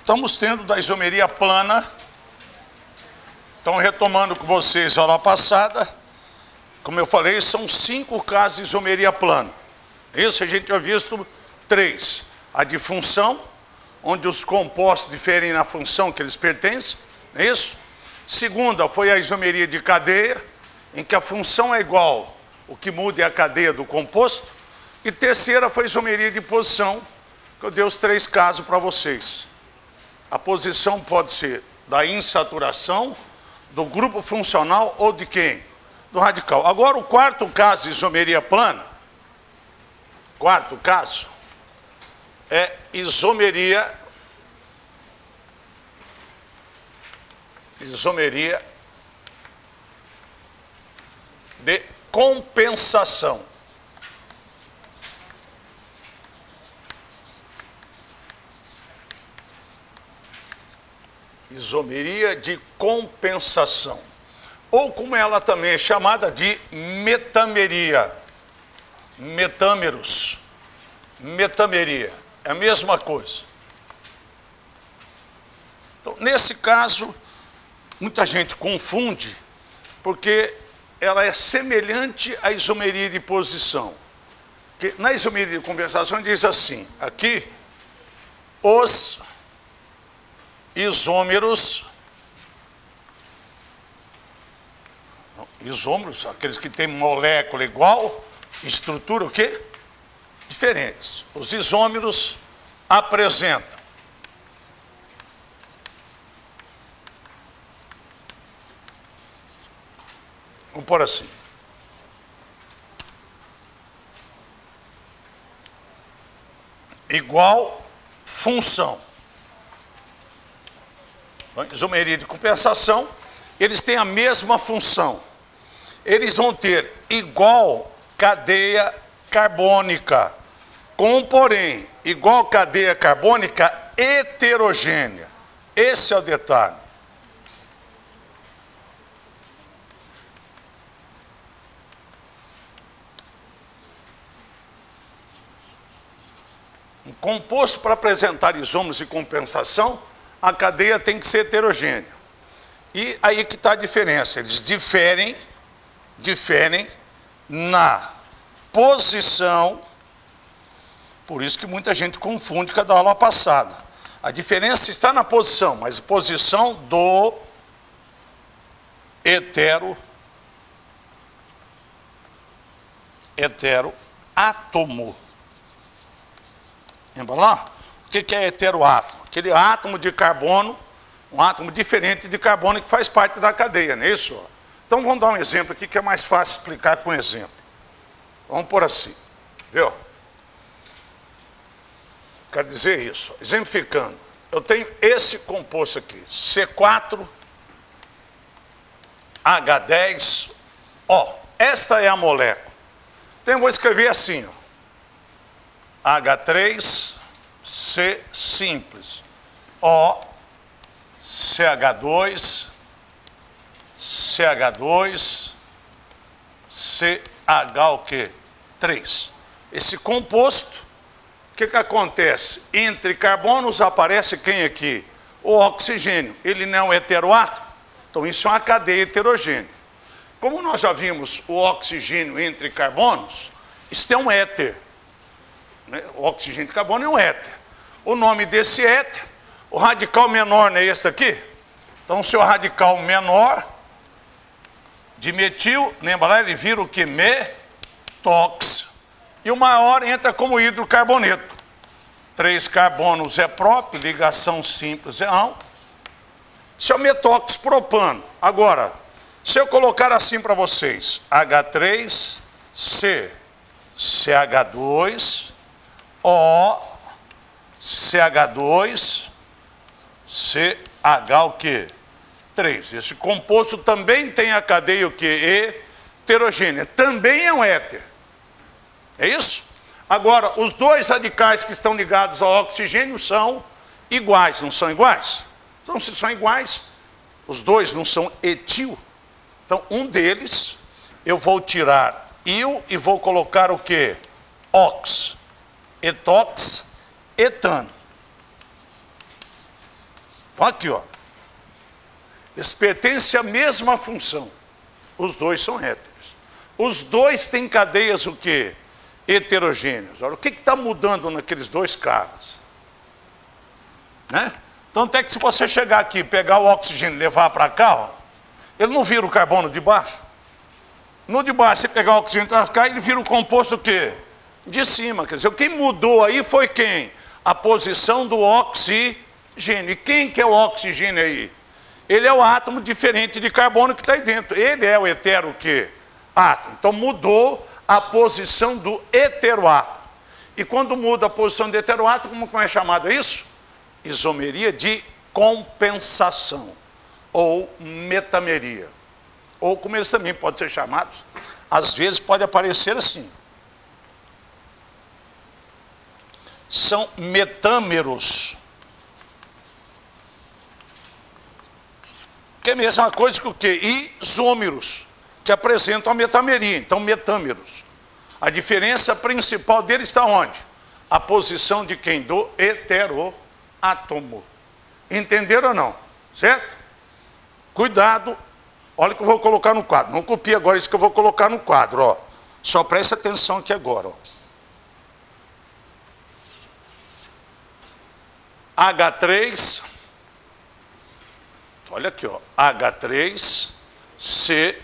estamos tendo da isomeria plana. Então, retomando com vocês a aula passada, como eu falei, são 5 casos de isomeria plana. Isso a gente já visto 3. A de função, onde os compostos diferem na função que eles pertencem, é isso? Segunda foi a isomeria de cadeia, em que a função é igual, o que muda é a cadeia do composto. E terceira foi a isomeria de posição, que eu dei os 3 casos para vocês. A posição pode ser da insaturação, do grupo funcional ou de quem? Do radical. Agora, o quarto caso de isomeria plana, quarto caso, é isomeria de compensação. Isomeria de compensação. Ou como ela também é chamada de metameria. Metâmeros. Metameria. É a mesma coisa. Então, nesse caso, muita gente confunde, porque ela é semelhante à isomeria de posição. Porque na isomeria de compensação diz assim, aqui, os isômeros, aqueles que têm molécula igual, estrutura o quê? Diferentes. Os isômeros apresentam vamos pôr assim. Igual função. Então, isomeria de compensação, eles têm a mesma função. Eles vão ter igual cadeia carbônica, com, porém, igual cadeia carbônica heterogênea. Esse é o detalhe. Um composto para apresentar isômeros de compensação, a cadeia tem que ser heterogênea. E aí que está a diferença. Eles diferem na posição, por isso que muita gente confunde com a da aula passada. A diferença está na posição, mas a posição do heteroátomo. Lembra lá? O que é heteroátomo? Aquele átomo de carbono, um átomo diferente de carbono que faz parte da cadeia, não é isso? Então vamos dar um exemplo aqui que é mais fácil explicar com um exemplo. Vamos pôr assim, viu? Quer dizer isso, exemplificando, eu tenho esse composto aqui, C4H10O. Esta é a molécula. Então eu vou escrever assim, ó. H3C simples, O, CH2, CH2, CH o quê? 3. Esse composto, o que acontece? Entre carbonos aparece quem aqui? O oxigênio. Ele não é heteroátomo, então isso é uma cadeia heterogênea. Como nós já vimos o oxigênio entre carbonos, isso é um éter. O oxigênio de carbono é um éter. O nome desse éter, o radical menor não é este aqui? Então, o seu radical menor de metil, lembra lá, ele vira o que? Metox. E o maior entra como hidrocarboneto. 3 carbonos é próprio, ligação simples é ão. Isso é o metox propano. Agora, se eu colocar assim para vocês, H3C, CH2, O, CH2, CH o quê? 3. Esse composto também tem a cadeia o quê? Heterogênea. Também é um éter. É isso? Agora, os 2 radicais que estão ligados ao oxigênio são iguais, não são iguais? Então, se são iguais, os 2 não são etil. Então, um deles, eu vou tirar il e vou colocar o quê? Ox. Etox, etano. Então aqui, ó. Eles pertencem à mesma função. Os dois são héteros. Os dois têm cadeias o quê? Heterogêneas. Ora, o que está mudando naqueles dois caras? Né? Então, até que se você chegar aqui, pegar o oxigênio e levar para cá, ó, ele não vira o carbono de baixo? No de baixo, você pegar o oxigênio e traz cá, ele vira o composto o quê? De cima. Quer dizer, quem mudou aí foi quem? A posição do oxigênio. E quem que é o oxigênio aí? Ele é o átomo diferente de carbono que está aí dentro. Ele é o hetero quê? Átomo. Então mudou a posição do heteroátomo. E quando muda a posição do heteroátomo, como é chamado isso? Isomeria de compensação. Ou metameria. Ou como eles também podem ser chamados, às vezes pode aparecer assim. São metâmeros. Que é a mesma coisa que o quê? Isômeros, que apresentam a metameria. Então, metâmeros. A diferença principal deles está onde? A posição de quem? Do heteroátomo. Entenderam ou não? Certo? Cuidado. Olha o que eu vou colocar no quadro. Não copie agora isso que eu vou colocar no quadro. Ó. Só preste atenção aqui agora. Ó. H3... Olha aqui, ó, H3, C,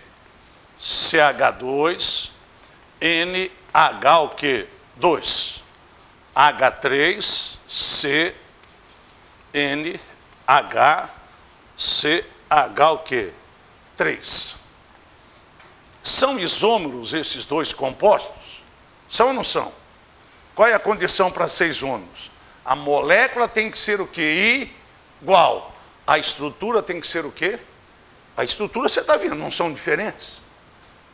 CH2, NH o quê? 2. H3, C, NH, CH o quê? 3. São isômeros esses dois compostos? São ou não são? Qual é a condição para ser isômeros? A molécula tem que ser o quê? Igual. A estrutura tem que ser o quê? A estrutura, você está vendo, não são diferentes.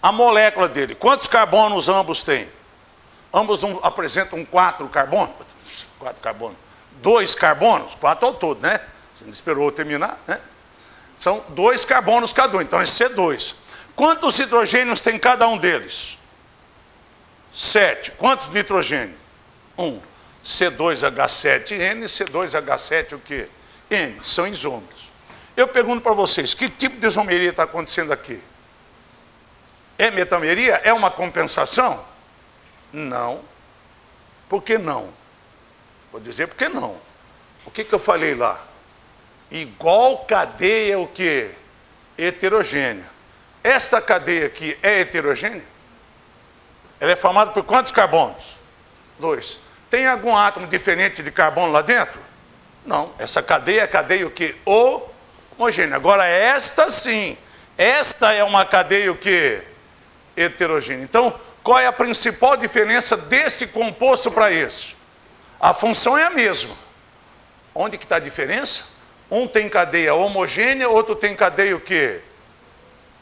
A molécula dele, quantos carbonos ambos têm? Ambos não apresentam 4 carbonos? 4 carbonos. 2 carbonos? 4 ao todo, né? Você não esperou eu terminar, né? São 2 carbonos cada um, então é C2. Quantos hidrogênios tem cada um deles? 7. Quantos nitrogênios? 1. C2H7N, C2H7 o quê? N, são isômeros. Eu pergunto para vocês, que tipo de isomeria está acontecendo aqui? É metameria? É uma compensação? Não. Por que não? Vou dizer por que não. O que eu falei lá? Igual cadeia o quê? Heterogênea. Esta cadeia aqui é heterogênea? Ela é formada por quantos carbonos? 2. Tem algum átomo diferente de carbono lá dentro? Não, essa cadeia é a cadeia o quê? Homogênea. Agora esta sim, esta é uma cadeia o quê? Heterogênea. Então, qual é a principal diferença desse composto para isso? A função é a mesma. Onde que está a diferença? Um tem cadeia homogênea, outro tem cadeia o quê?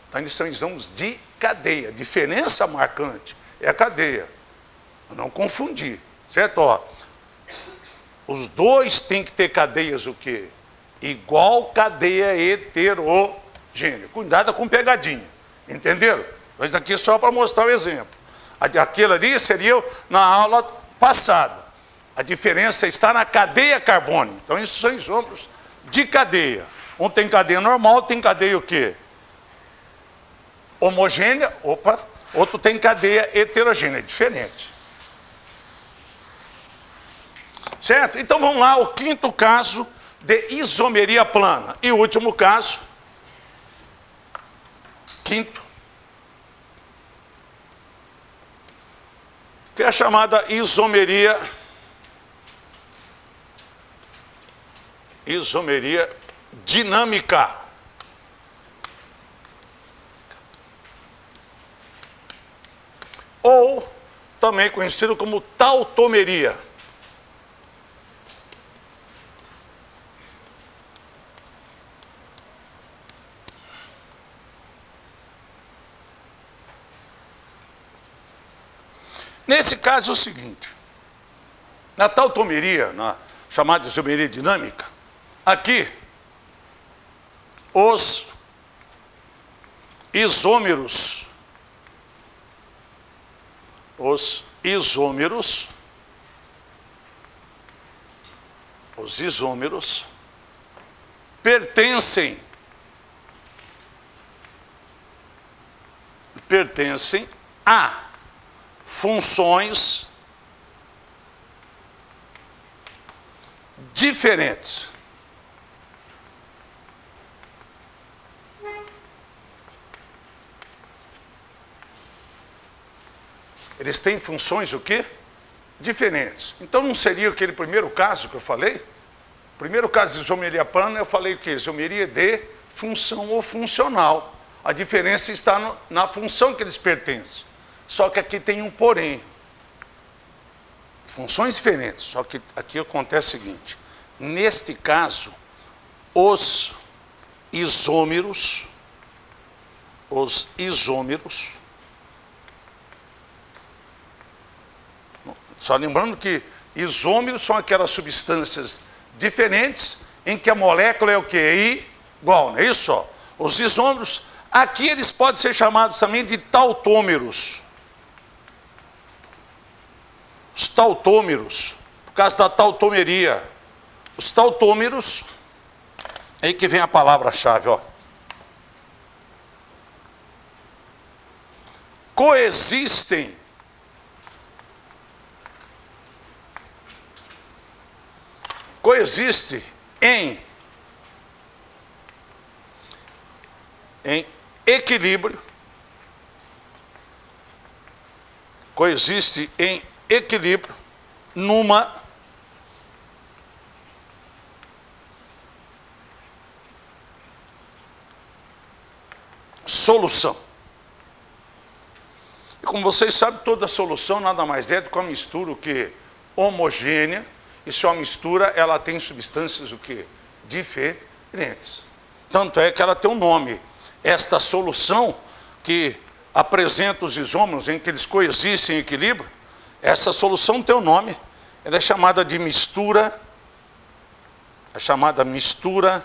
Então, eles são isômeros de cadeia. Diferença marcante é a cadeia. Não confundir, certo? Ó. Os dois têm que ter cadeias o quê? Igual cadeia heterogênea. Cuidado com pegadinha. Entenderam? Isso aqui é só para mostrar o exemplo. Aquilo ali seria na aula passada. A diferença está na cadeia carbônica. Então, isso são isômeros de cadeia. Um tem cadeia normal, tem cadeia o quê? Homogênea, outro tem cadeia heterogênea. É diferente. Certo? Então vamos lá, o quinto caso de isomeria plana. E o último caso, quinto, que é a chamada isomeria dinâmica. Ou também conhecido como tautomeria. Nesse caso é o seguinte, na tautomeria, na chamada isomeria dinâmica, aqui os isômeros pertencem a funções diferentes. Eles têm funções o quê? Diferentes. Então não seria aquele primeiro caso que eu falei? O primeiro caso de isomeria plana eu falei o quê? Isomeria de função ou funcional. A diferença está na função que eles pertencem. Só que aqui tem um porém. Funções diferentes. Só que aqui acontece o seguinte. Neste caso, os isômeros, só lembrando que isômeros são aquelas substâncias diferentes em que a molécula é o quê? É igual, não é isso? Ó. Os isômeros, aqui eles podem ser chamados também de tautômeros. Os tautômeros, por causa da tautomeria. Os tautômeros, é aí que vem a palavra-chave, ó. Coexiste em equilíbrio, numa solução. E como vocês sabem, toda solução nada mais é do que uma mistura o que homogênea. E sua mistura, ela tem substâncias o quê? Diferentes. Tanto é que ela tem um nome. Esta solução que apresenta os isômeros em que eles coexistem em equilíbrio, essa solução tem um nome. Ela é chamada de mistura. É chamada mistura.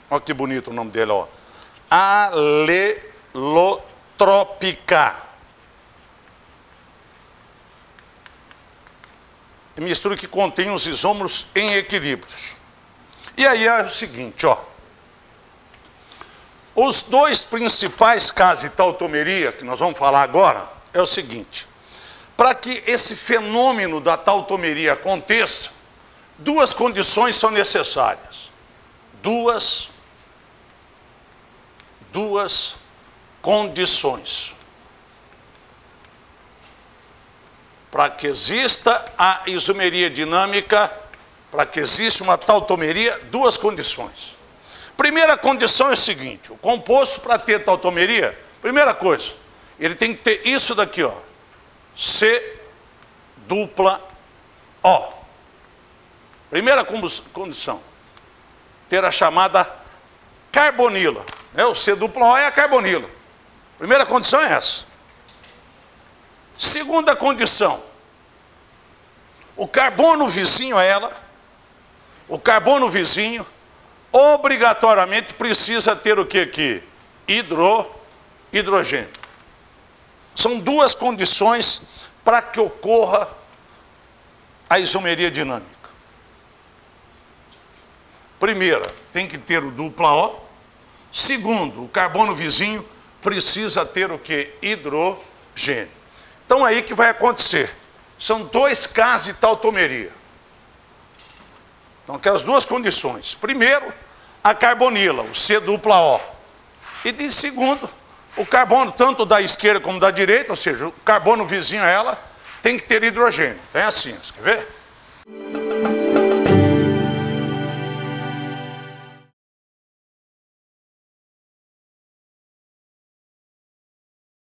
Olha que bonito o nome dele, ó. Alelotrópica. Mistura que contém os isômeros em equilíbrios. E aí é o seguinte, ó. Os dois principais casos de tautomeria, que nós vamos falar agora, é o seguinte. Para que esse fenômeno da tautomeria aconteça, duas condições são necessárias. Duas condições. Para que exista a isomeria dinâmica, para que exista uma tautomeria, duas condições. Primeira condição é o seguinte, o composto para ter tautomeria, primeira coisa, ele tem que ter isso daqui, ó, C-O. Primeira condição, ter a chamada carbonila. O C-O é a carbonila. Primeira condição é essa. Segunda condição, o carbono vizinho a ela, o carbono vizinho, obrigatoriamente precisa ter o que aqui? Hidrogênio. São duas condições para que ocorra a isomeria dinâmica. Primeira, tem que ter o O. Segundo, o carbono vizinho precisa ter o que? Hidrogênio. Então aí que vai acontecer. São dois casos de tautomeria. Então aquelas duas condições. Primeiro, a carbonila, o C-O. E de segundo, o carbono tanto da esquerda como da direita, ou seja, o carbono vizinho a ela, tem que ter hidrogênio. Então é assim, você quer ver?